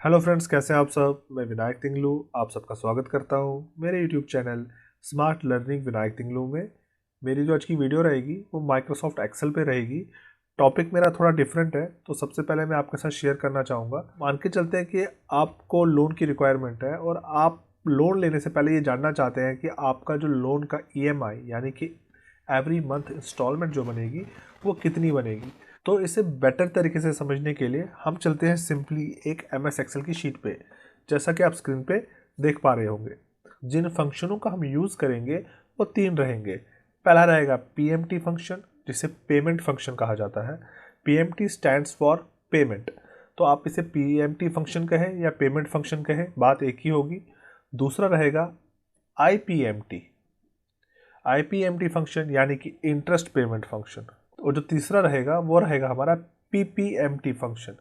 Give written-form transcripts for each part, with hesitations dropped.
Hello friends, कैसे हैं आप सब। मैं विनायक तिंगलू आप सबका स्वागत करता हूं मेरे YouTube channel smart learning Vinayak Tinglu में। मेरी जो आज की वीडियो रहेगी वो माइक्रोसॉफ्ट एक्सेल पे रहेगी। टॉपिक मेरा थोड़ा डिफरेंट है, तो सबसे पहले मैं आपके साथ शेयर करना चाहूँगा। मान के चलते हैं कि आपको लोन की रिक्वायरमेंट है और आप लोन लेने से पहले ये जानना चाहते हैं कि आपका जो लोन का EMI यानी कि एवरी मंथ इंस्टॉलमेंट जो बनेगी वो कितनी बनेगी। तो इसे बेटर तरीके से समझने के लिए हम चलते हैं सिंपली एक MS एक्सेल की शीट पे। जैसा कि आप स्क्रीन पे देख पा रहे होंगे, जिन फंक्शनों का हम यूज़ करेंगे वो तीन रहेंगे। पहला रहेगा PMT फंक्शन, जिसे पेमेंट फंक्शन कहा जाता है। PMT स्टैंड्स फॉर पेमेंट, तो आप इसे PMT फंक्शन कहें या पेमेंट फंक्शन कहें, बात एक ही होगी। दूसरा रहेगा IPMT, IPMT फंक्शन यानी कि इंटरेस्ट पेमेंट फंक्शन। और जो तीसरा रहेगा वो रहेगा हमारा PPMT function,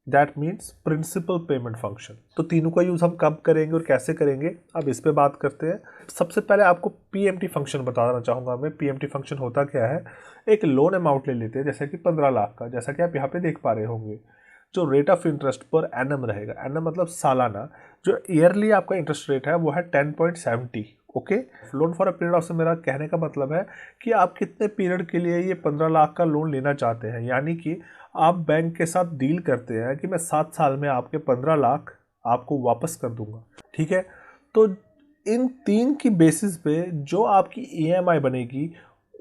that means principal payment function. तो तीनों का यूज़ हम कब करेंगे और कैसे करेंगे, अब इस पे बात करते हैं। सबसे पहले आपको PMT फंक्शन बताना चाहूँगा मैं। PMT फंक्शन होता क्या है, एक लोन अमाउंट ले लेते हैं जैसे कि 15 लाख का, जैसा कि आप यहाँ पे देख पा रहे होंगे। जो rate of interest per annum रहेगा, एनम मतलब सालाना, जो ईयरली आपका इंटरेस्ट रेट है वो है 10.70। Okay, loan for a period of, से मेरा कहने का मतलब है कि आप कितने पीरियड के लिए ये 15 लाख का लोन लेना चाहते हैं। यानी कि आप बैंक के साथ डील करते हैं कि मैं 7 साल में आपके 15 लाख आपको वापस कर दूंगा। ठीक है, तो इन तीन की बेसिस पे जो आपकी EMI बनेगी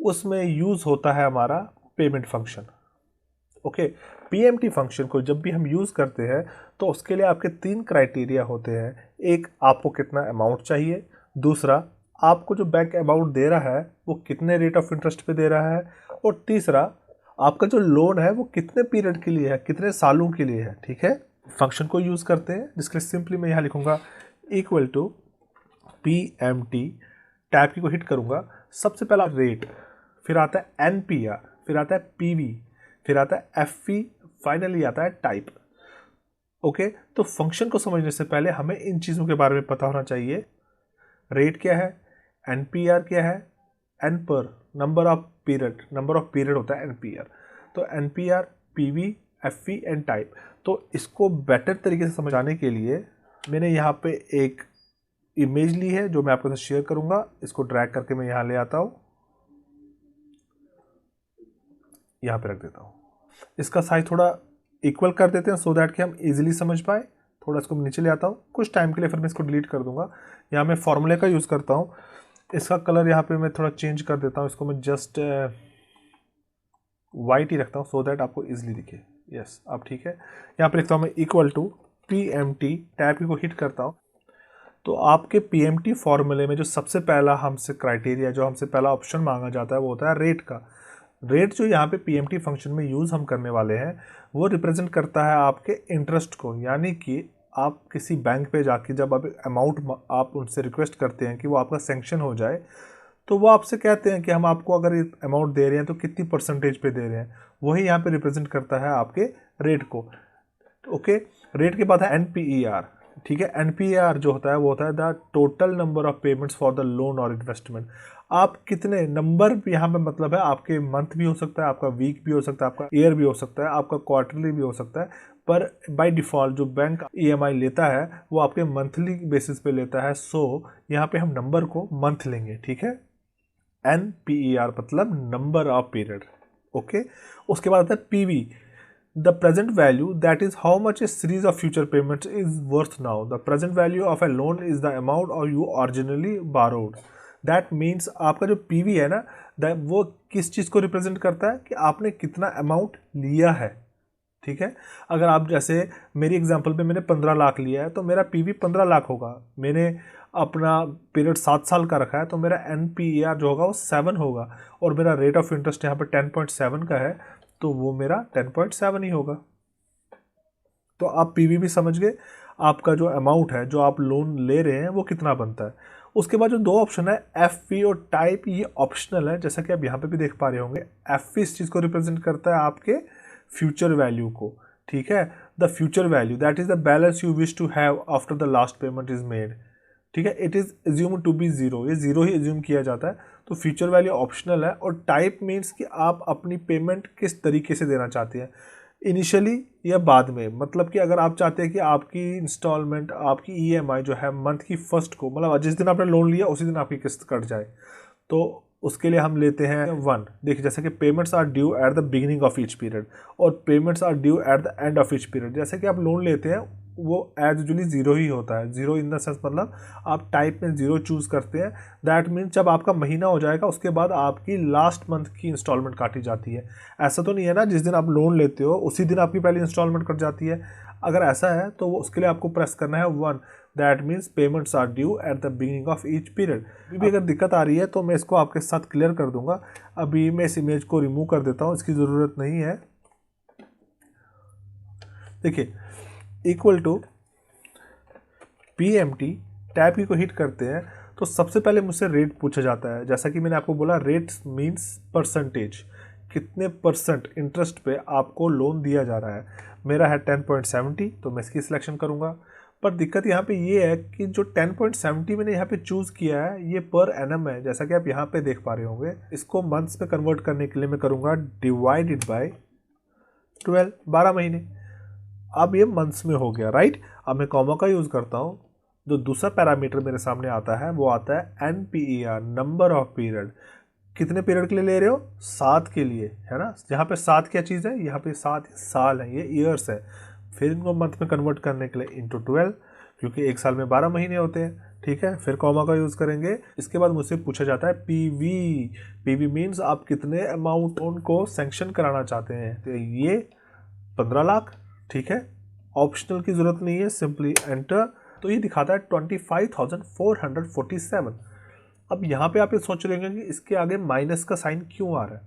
उसमें यूज़ होता है हमारा payment function. Okay, PMT function को जब भी हम यूज़ करते हैं तो उसके लिए आपके तीन क्राइटेरिया होते हैं। एक, आपको कितना अमाउंट चाहिए। दूसरा, आपको जो बैंक अमाउंट दे रहा है वो कितने रेट ऑफ इंटरेस्ट पे दे रहा है। और तीसरा, आपका जो लोन है वो कितने पीरियड के लिए है, कितने सालों के लिए है। ठीक है, फंक्शन को यूज़ करते हैं, जिसके लिए सिंपली मैं यहाँ लिखूँगा इक्वल टू PMT, टैब की को हिट करूँगा। सबसे पहला रेट, फिर आता है NPR, फिर आता है PV, फिर आता है FV, फाइनली आता है टाइप। ओके, तो फंक्शन को समझने से पहले हमें इन चीज़ों के बारे में पता होना चाहिए। रेट क्या है, NPR क्या है, N पर number of period, number of period होता है NPR। तो NPR, PV, FV and type. तो इसको बेटर तरीके से समझाने के लिए मैंने यहाँ पे एक इमेज ली है जो मैं आपके साथ शेयर करूँगा। इसको ड्रैग करके मैं यहाँ ले आता हूँ, यहाँ पे रख देता हूँ। इसका साइज थोड़ा इक्वल कर देते हैं सो दैट कि हम इजीली समझ पाए। थोड़ा इसको नीचे ले आता हूँ कुछ टाइम के लिए, फिर मैं इसको डिलीट कर दूंगा। यहाँ मैं फॉर्मूले का यूज़ करता हूँ। इसका कलर यहाँ पे मैं थोड़ा चेंज कर देता हूँ, इसको मैं जस्ट वाइट ही रखता हूँ सो दैट आपको इजीली दिखे। यस, अब ठीक है। यहाँ पे लिखता हूँ मैं इक्वल टू PMT, टैब की को हिट करता हूँ। तो आपके PMT फॉर्मूले में जो सबसे पहला हमसे क्राइटेरिया, जो हमसे पहला ऑप्शन मांगा जाता है वो होता है रेट का। रेट जो यहाँ पे PMT फंक्शन में यूज़ हम करने वाले हैं वो रिप्रेजेंट करता है आपके इंटरेस्ट को। यानी कि आप किसी बैंक पे जाके जब आप अमाउंट आप उनसे रिक्वेस्ट करते हैं कि वो आपका सेंक्शन हो जाए, तो वो आपसे कहते हैं कि हम आपको अगर अमाउंट दे रहे हैं तो कितनी परसेंटेज पे दे रहे हैं। वही यहाँ पे रिप्रेजेंट करता है आपके रेट को। ओके, रेट के बाद है NPER। ठीक है, NPER जो होता है वो होता है the total number of payments for the loan और इन्वेस्टमेंट। आप कितने नंबर, यहाँ पे मतलब है आपके मंथ भी हो सकता है, आपका वीक भी हो सकता है, आपका ईयर भी हो सकता है, आपका क्वार्टरली भी हो सकता है। पर बाय डिफ़ॉल्ट जो बैंक EMI लेता है वो आपके मंथली बेसिस पे लेता है। सो यहाँ पे हम नंबर को मंथ लेंगे। ठीक है, NPER मतलब नंबर ऑफ पीरियड। ओके, उसके बाद आता है PV, the present value, that is how much a series of future payments is worth now. The present value of a loan is the amount or you originally borrowed. That means आपका जो PV है ना, वो किस चीज़ को represent करता है कि आपने कितना अमाउंट लिया है। ठीक है, अगर आप जैसे मेरी एग्जांपल पे मैंने 15 लाख लिया है तो मेरा PV 15 लाख होगा। मैंने अपना पीरियड 7 साल का रखा है तो मेरा NPER जो होगा वो 7 होगा। और मेरा रेट ऑफ इंटरेस्ट यहाँ पे 10.7 का है तो वो मेरा 10.7 ही होगा। तो आप PV भी समझ गए, आपका जो अमाउंट है जो आप लोन ले रहे हैं वो कितना बनता है। उसके बाद जो दो ऑप्शन है FV और टाइप, ये ऑप्शनल है, जैसा कि आप यहाँ पे भी देख पा रहे होंगे। FV इस चीज़ को रिप्रेजेंट करता है आपके फ्यूचर वैल्यू को। ठीक है, the future value that is the balance you wish to have after the last payment is made. ठीक है, it is assume to be zero, ये जीरो ही एज्यूम किया जाता है। तो फ्यूचर वैल्यू ऑप्शनल है। और टाइप मीन्स कि आप अपनी पेमेंट किस तरीके से देना चाहते हैं। इनिशियली या बाद में, मतलब कि अगर आप चाहते हैं कि आपकी इंस्टॉलमेंट, आपकी ईएमआई जो है मंथ की फर्स्ट को, मतलब जिस दिन आपने लोन लिया उसी दिन आपकी किस्त कट जाए, तो उसके लिए हम लेते हैं 1। देखिए जैसे कि payments are due at the beginning of each period और payments are due at the end of each period. जैसे कि आप लोन लेते हैं वो एज यूजली जीरो ही होता है। जीरो इन द सेंस मतलब आप टाइप में जीरो चूज करते हैं, दैट मीन्स जब आपका महीना हो जाएगा उसके बाद आपकी लास्ट मंथ की इंस्टॉलमेंट काटी जाती है। ऐसा तो नहीं है ना जिस दिन आप लोन लेते हो उसी दिन आपकी पहली इंस्टॉलमेंट कट जाती है। अगर ऐसा है तो उसके लिए आपको प्रेस करना है 1, that means payments are due at the beginning of each period. अभी भी अगर दिक्कत आ रही है तो मैं इसको आपके साथ क्लियर कर दूंगा। अभी मैं इस इमेज को रिमूव कर देता हूँ, इसकी ज़रूरत नहीं है। देखिए इक्वल टू PMT, टैब की को हिट करते हैं तो सबसे पहले मुझसे रेट पूछा जाता है। जैसा कि मैंने आपको बोला रेट मीन्स परसेंटेज, कितने परसेंट इंटरेस्ट पे आपको लोन दिया जा रहा है। मेरा है 10.70 तो मैं इसकी सिलेक्शन करूंगा। पर दिक्कत यहाँ पे ये है कि जो 10.70 मैंने यहाँ पे चूज़ किया है ये पर एनम है, जैसा कि आप यहाँ पे देख पा रहे होंगे। इसको मंथ्स में कन्वर्ट करने के लिए मैं करूँगा डिवाइडेड बाय 12, 12 महीने। अब ये मंथ्स में हो गया, राइट। अब मैं कॉमा का यूज़ करता हूँ। जो दूसरा पैरामीटर मेरे सामने आता है वो आता है NPER, नंबर ऑफ पीरियड। कितने पीरियड के लिए ले रहे हो? 7 के लिए, है ना। यहाँ पे 7 क्या चीज़ है? यहाँ पे 7 साल है, ये ईयर्स है। फिर इनको मंथ में कन्वर्ट करने के लिए इंटू 12, क्योंकि एक साल में 12 महीने होते हैं, ठीक है। फिर कॉमा का यूज़ करेंगे। इसके बाद मुझसे पूछा जाता है PV मीन्स आप कितने अमाउंट उनको सेंक्शन कराना चाहते हैं। तो ये 15 लाख, ठीक है। ऑप्शनल की ज़रूरत नहीं है, सिंपली एंटर। तो ये दिखाता है 25,447। अब यहाँ पे आप ये सोच रहे होंगे कि इसके आगे माइनस का साइन क्यों आ रहा है।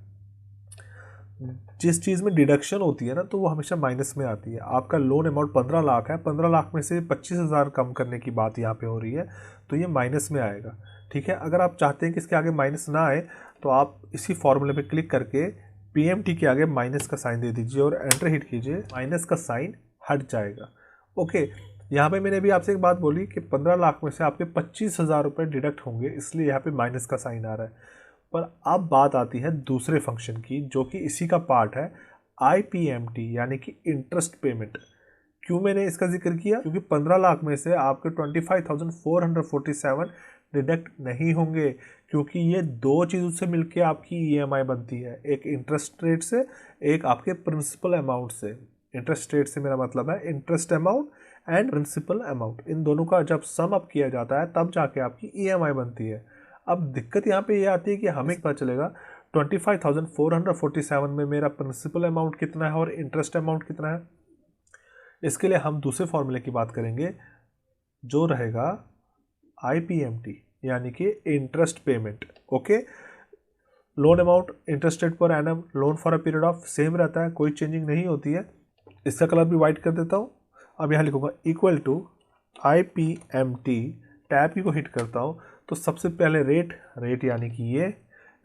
जिस चीज़ में डिडक्शन होती है ना तो वो हमेशा माइनस में आती है। आपका लोन अमाउंट 15 लाख है, 15 लाख में से 25,000 कम करने की बात यहाँ पे हो रही है, तो ये माइनस में आएगा, ठीक है। अगर आप चाहते हैं कि इसके आगे माइनस ना आए तो आप इसी फॉर्मूले पे क्लिक करके PMT के आगे माइनस का साइन दे दीजिए और एंटर हिट कीजिए, माइनस का साइन हट जाएगा। ओके, यहाँ पे मैंने भी आपसे एक बात बोली कि 15 लाख में से आपके 25,000 रुपये डिडक्ट होंगे, इसलिए यहाँ पे माइनस का साइन आ रहा है। पर अब बात आती है दूसरे फंक्शन की जो कि इसी का पार्ट है, IPMT यानी कि इंटरेस्ट पेमेंट। क्यों मैंने इसका जिक्र किया? क्योंकि 15 लाख में से आपके 25,447 डिडक्ट नहीं होंगे, क्योंकि ये दो चीज़ों से मिलके आपकी EMI बनती है, एक इंटरेस्ट रेट से, एक आपके प्रिंसिपल अमाउंट से। इंटरेस्ट रेट से मेरा मतलब है interest amount and principal amount, इन दोनों का जब सम अप किया जाता है तब जाके आपकी EMI बनती है। अब दिक्कत यहाँ पे ये आती है कि हमें पता चलेगा 25,447 में मेरा प्रिंसिपल अमाउंट कितना है और इंटरेस्ट अमाउंट कितना है। इसके लिए हम दूसरे फॉर्मूले की बात करेंगे जो रहेगा IPMT यानी कि interest payment. Okay, loan amount, interest rate per annum, loan for a period of same रहता है, कोई चेंजिंग नहीं होती है। इसका कलर भी वाइट कर देता हूँ। अब यहाँ लिखूंगा इक्वल टू IPMT, टैब की को हिट करता हूँ तो सबसे पहले रेट यानी कि ये,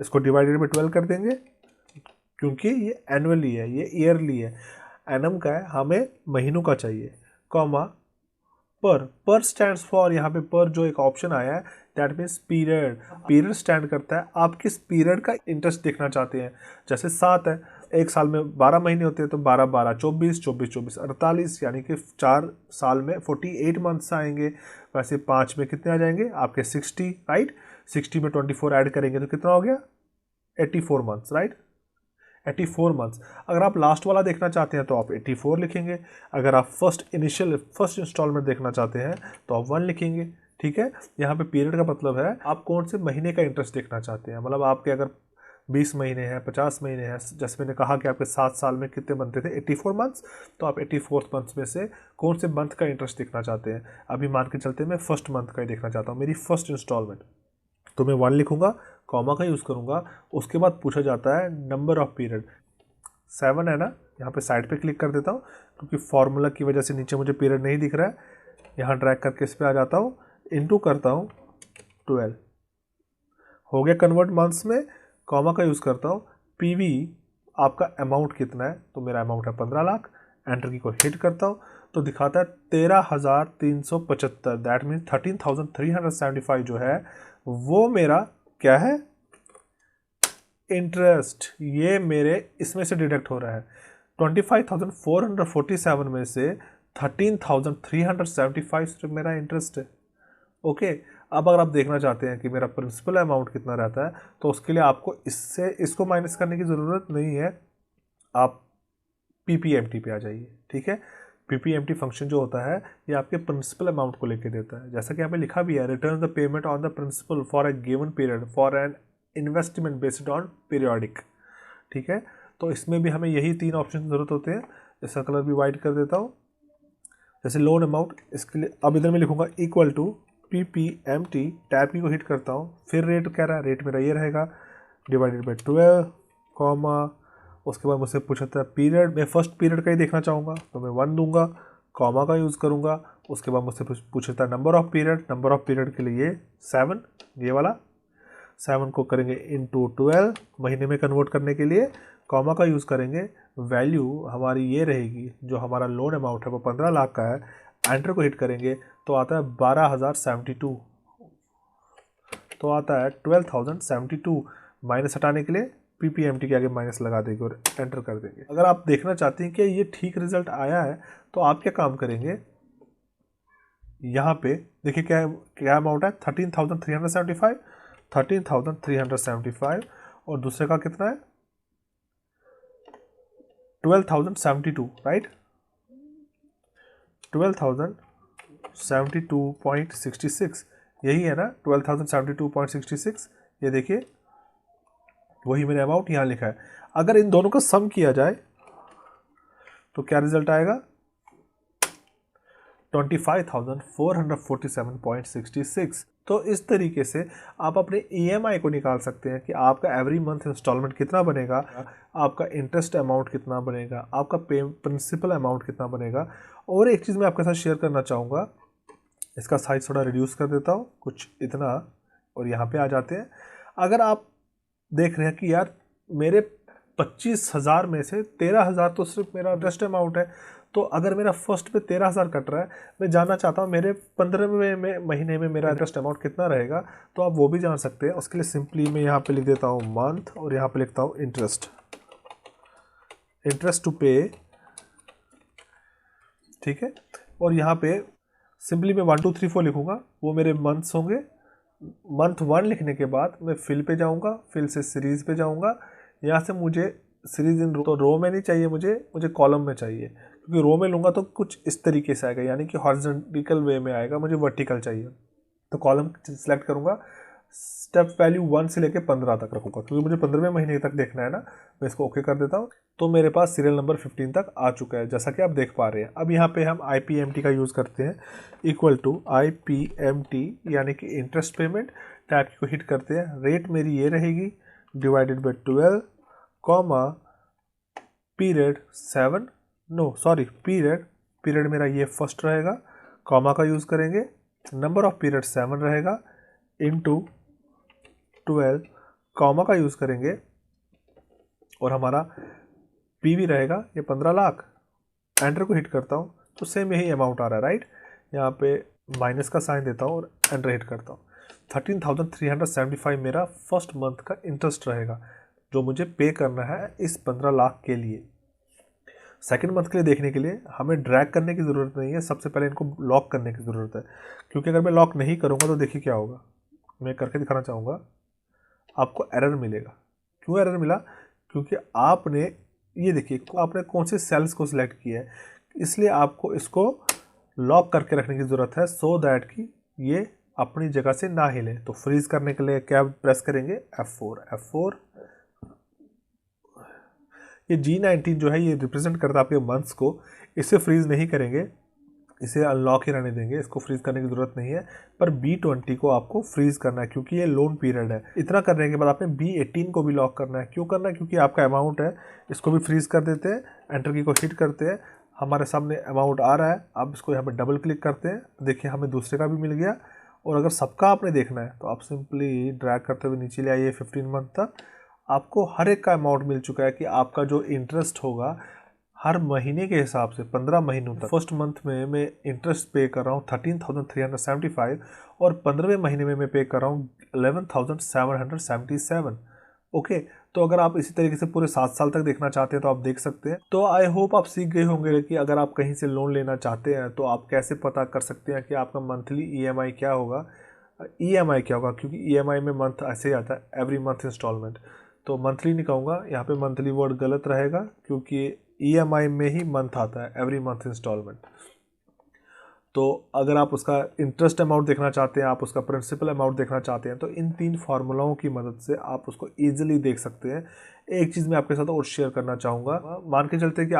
इसको डिवाइडेड बाई 12 कर देंगे क्योंकि ये एनुअली है, ये ईयरली है। एनम का है, हमें महीनों का चाहिए, कॉमा पर स्टैंड्स फॉर, यहाँ पे पर जो एक ऑप्शन आया है that means period. Period stand करता है आप किस पीरियड का इंटरेस्ट देखना चाहते हैं। जैसे 7 है, एक साल में 12 महीने होते हैं तो 12 12 24 24 24 48, यानी कि 4 साल में 48 मंथ्स आएंगे। वैसे 5 में कितने आ जाएंगे आपके 60, राइट। 60 में 24 ऐड करेंगे तो कितना हो गया 84 मंथ्स, राइट। 84 मंथ्स। अगर आप लास्ट वाला देखना चाहते हैं तो आप 84 लिखेंगे। अगर आप फर्स्ट इंस्टॉलमेंट देखना चाहते हैं तो आप 1 लिखेंगे, ठीक है। यहाँ पे पीरियड का मतलब है आप कौन से महीने का इंटरेस्ट देखना चाहते हैं। मतलब आपके अगर 20 महीने हैं, 50 महीने हैं, जैसे मैंने कहा कि आपके 7 साल में कितने बनते थे 84 मंथ्स, तो आप 84 मंथ्स में से कौन से मंथ का इंटरेस्ट देखना चाहते हैं। अभी मान के चलते मैं फर्स्ट मंथ का ही देखना चाहता हूँ, मेरी फर्स्ट इंस्टॉलमेंट, तो मैं 1 लिखूंगा, कॉमा का यूज़ करूंगा। उसके बाद पूछा जाता है नंबर ऑफ पीरियड, 7 है ना। यहाँ पे साइड पे क्लिक कर देता हूँ क्योंकि फॉर्मूला की वजह से नीचे मुझे पीरियड नहीं दिख रहा है। यहाँ ड्रैग करके इस पर आ जाता हूँ, इनटू करता हूँ 12, हो गया कन्वर्ट मंथ्स में। कॉमा का यूज़ करता हूँ, PV आपका अमाउंट कितना है, तो मेरा अमाउंट है 15 लाख। एंटर की को हिट करता हूँ तो दिखाता है 13,375, दैट मीन्स 13,375 जो है वो मेरा क्या है, इंटरेस्ट। ये मेरे इसमें से डिडक्ट हो रहा है। 25,447 में से 13,375 सिर्फ मेरा इंटरेस्ट है। ओके, अब अगर आप देखना चाहते हैं कि मेरा प्रिंसिपल अमाउंट कितना रहता है तो उसके लिए आपको इसको माइनस करने की ज़रूरत नहीं है, आप पीपीएमटी पे आ जाइए। ठीक है, पीपीएमटी फंक्शन जो होता है ये आपके प्रिंसिपल अमाउंट को लेके देता है। जैसा कि यहाँ पे लिखा भी है, return the payment on the principal for a given period for an investment based on periodic. ठीक है, तो इसमें भी हमें यही 3 ऑप्शन की ज़रूरत होते हैं। इसका कलर भी वाइट कर देता हूँ। जैसे लोन अमाउंट, इसके लिए अब इधर मैं लिखूंगा इक्वल टू पीपीएमटी, टैब की को हिट करता हूँ, फिर रेट कह रहा है, रेट मेरा ये रहेगा डिवाइडेड बाई 12 कॉमा, उसके बाद मुझसे पूछा था पीरियड, मैं फर्स्ट पीरियड का ही देखना चाहूँगा तो मैं 1 दूंगा, कॉमा का यूज़ करूँगा। उसके बाद मुझसे पूछा था number of period, number of period के लिए 7, ये वाला 7 को करेंगे इंटू 12 महीने में कन्वर्ट करने के लिए, कॉमा का यूज़ करेंगे। वैल्यू हमारी ये रहेगी, जो हमारा लोन अमाउंट है वो 15 लाख का है, एंटर को हिट करेंगे तो आता है 12,072, तो आता है 12,072। माइनस हटाने के लिए पीपीएमटी के आगे माइनस लगा देंगे और एंटर कर देंगे। अगर आप देखना चाहते हैं कि ये ठीक रिजल्ट आया है तो आप क्या काम करेंगे, यहाँ पे देखिए क्या अमाउंट है 13,375, 13,375 और दूसरे का कितना है 12,072, राइट, 12,072.66, यही है ना 12,072.66। ये देखिए वही मेरे अमाउंट यहाँ लिखा है। अगर इन दोनों का सम किया जाए तो क्या रिजल्ट आएगा 25,447.66। तो इस तरीके से आप अपने ईएमआई को निकाल सकते हैं कि आपका एवरी मंथ इंस्टॉलमेंट कितना बनेगा, आपका इंटरेस्ट अमाउंट कितना बनेगा, आपका प्रिंसिपल अमाउंट कितना बनेगा। और एक चीज़ मैं आपके साथ शेयर करना चाहूँगा, इसका साइज थोड़ा रिड्यूस कर देता हूँ कुछ इतना, और यहाँ पे आ जाते हैं। अगर आप देख रहे हैं कि यार मेरे 25,000 में से 13,000 तो सिर्फ मेरा इंटरेस्ट अमाउंट है, तो अगर मेरा फर्स्ट पे 13,000 कट रहा है, मैं जानना चाहता हूँ मेरे 15वें महीने में मेरा इंटरेस्ट अमाउंट कितना रहेगा, तो आप वो भी जान सकते हैं। उसके लिए सिंपली मैं यहाँ पे लिख देता हूँ मंथ और यहाँ पे लिखता हूँ इंटरेस्ट टू पे। ठीक है, और यहाँ पे सिंपली मैं 1 2 3 4 लिखूँगा, वो मेरे मंथ्स होंगे। मंथ 1 लिखने के बाद मैं फिल पे जाऊँगा, फिल से सीरीज़ पे जाऊँगा। यहाँ से मुझे सीरीज इन तो रो में नहीं चाहिए, मुझे कॉलम में चाहिए, क्योंकि रो में लूँगा तो कुछ इस तरीके से आएगा, यानी कि हॉरिजॉन्टल वे में आएगा, मुझे वर्टिकल चाहिए। तो कॉलम सेलेक्ट करूँगा, स्टेप वैल्यू 1 से लेकर 15 तक रखूँगा, क्योंकि मुझे 15वें महीने तक देखना है ना। मैं इसको ओके कर देता हूँ, तो मेरे पास सीरियल नंबर 15 तक आ चुका है, जैसा कि आप देख पा रहे हैं। अब यहाँ पे हम IPMT का यूज़ करते हैं, इक्वल टू IPMT यानी कि इंटरेस्ट पेमेंट, टैब को हिट करते हैं, रेट मेरी ये रहेगी divided by 12 comma period 7, no sorry period मेरा ये फर्स्ट रहेगा, कॉमा का यूज़ करेंगे, नंबर ऑफ पीरियड 7 रहेगा इंटू 12 कॉमा का यूज़ करेंगे, और हमारा PV रहेगा ये 15 लाख। एंटर को हिट करता हूँ तो सेम यही अमाउंट आ रहा है, राइट। यहाँ पे माइनस का साइन देता हूँ और एंटर हिट करता हूँ। 13,375 मेरा फर्स्ट मंथ का इंटरेस्ट रहेगा जो मुझे पे करना है इस 15 लाख के लिए। सेकंड मंथ के लिए देखने के लिए हमें ड्रैग करने की ज़रूरत नहीं है, सबसे पहले इनको लॉक करने की ज़रूरत है, क्योंकि अगर मैं लॉक नहीं करूँगा तो देखिए क्या होगा। मैं करके दिखाना चाहूँगा, आपको एरर मिलेगा। क्यों एरर मिला? क्योंकि आपने ये देखिए आपने कौन से सेल्स को सिलेक्ट किया है, इसलिए आपको इसको लॉक करके रखने की ज़रूरत है, सो दैट कि ये अपनी जगह से ना हिले। तो फ्रीज करने के लिए क्या प्रेस करेंगे, F4। ये G19 जो है ये रिप्रेजेंट करता है आपके मंथ्स को, इसे फ्रीज नहीं करेंगे, इसे अनलॉक ही रहने देंगे, इसको फ्रीज करने की ज़रूरत नहीं है। पर B20 को आपको फ्रीज करना है क्योंकि ये लोन पीरियड है। इतना करने के बाद आपने B18 को भी लॉक करना है। क्यों करना है? क्योंकि आपका अमाउंट है, इसको भी फ्रीज कर देते हैं। एंटर की को हिट करते हैं, हमारे सामने अमाउंट आ रहा है। अब इसको यहाँ पर डबल क्लिक करते हैं, देखिए हमें दूसरे का भी मिल गया। और अगर सबका आपने देखना है तो आप सिंपली ड्रैग करते हुए नीचे ले आइए 15 मंथ तक, आपको हर एक का अमाउंट मिल चुका है कि आपका जो इंटरेस्ट होगा हर महीने के हिसाब से 15 महीनों तक। फर्स्ट मंथ में मैं इंटरेस्ट पे कर रहा हूँ 13,375 और 15वें महीने में मैं पे कर रहा हूँ 11,777। ओके, तो अगर आप इसी तरीके से पूरे 7 साल तक देखना चाहते हैं तो आप देख सकते हैं। तो आई होप आप सीख गए होंगे कि अगर आप कहीं से लोन लेना चाहते हैं तो आप कैसे पता कर सकते हैं कि आपका मंथली ईएमआई क्या होगा, ईएमआई क्या होगा, क्योंकि ईएमआई में मंथ ऐसे ही आता है, एवरी मंथ इंस्टॉलमेंट। तो मंथली नहीं कहूँगा, यहाँ पे मंथली वर्ड गलत रहेगा क्योंकि ईएमआई में ही मंथ आता है, एवरी मंथ इंस्टॉलमेंट। तो अगर आप उसका इंटरेस्ट अमाउंट देखना चाहते हैं, आप उसका प्रिंसिपल अमाउंट देखना चाहते हैं, तो इन 3 फार्मूलाओं की मदद से आप उसको ईजिली देख सकते हैं। एक चीज़ मैं आपके साथ और शेयर करना चाहूँगा, मान के चलते हैं कि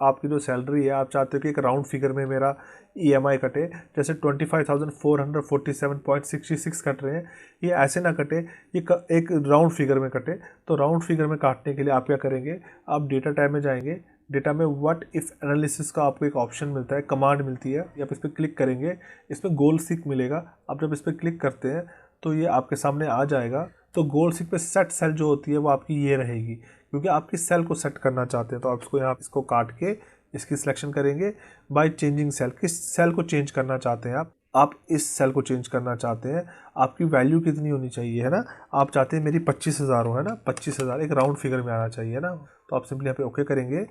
आपकी जो सैलरी है, आप चाहते हो कि एक राउंड फिगर में मेरा ईएमआई कटे, जैसे 25,447.66 कट रहे हैं, ये ऐसे ना कटे, ये एक राउंड फिगर में कटे। तो राउंड फिगर में काटने के लिए आप क्या करेंगे, आप डेटा टैब में जाएंगे, डेटा में व्हाट इफ़ एनालिसिस का आपको एक ऑप्शन मिलता है, कमांड मिलती है, आप इस पर क्लिक करेंगे, इसमें गोल सीक मिलेगा। आप जब इस पर क्लिक करते हैं तो ये आपके सामने आ जाएगा। तो गोल सीक पे सेट सेल जो होती है वो आपकी ये रहेगी, क्योंकि आप किस सेल को सेट करना चाहते हैं। तो आप इसको काट के इसकी सिलेक्शन करेंगे बाय चेंजिंग सेल, किस सेल को चेंज करना चाहते हैं आप इस सेल को चेंज करना चाहते हैं, आपकी वैल्यू कितनी होनी चाहिए, है ना। आप चाहते हैं मेरी 25,000 हो, है ना, 25,000 एक राउंड फिगर में आना चाहिए, है ना। तो आप सिंपली यहाँ पे ओके करेंगे,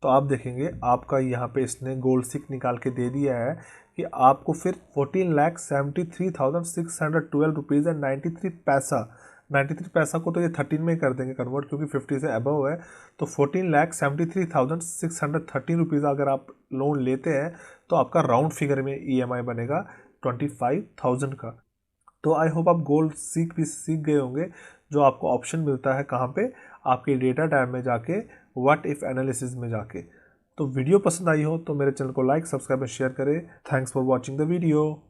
तो आप देखेंगे आपका यहाँ पे इसने गोल सीक निकाल के दे दिया है कि आपको फिर 14,73,612 रुपीज़ एंड 93 पैसा, 93 पैसा को तो ये 13 में ही कर देंगे कन्वर्ट, क्योंकि 50 से अबव है। तो 14,73,613 रुपीज़ अगर आप लोन लेते हैं तो आपका राउंड फिगर में ईएमआई बनेगा 25,000 का। तो आई होप आप गोल सीख भी सीख गए होंगे, जो आपको ऑप्शन मिलता है कहाँ पे, आपके डेटा टैब में जाके, व्हाट इफ एनालिसिस में जाके। तो वीडियो पसंद आई हो तो मेरे चैनल को लाइक, सब्सक्राइब और शेयर करें। Thanks for watching the video.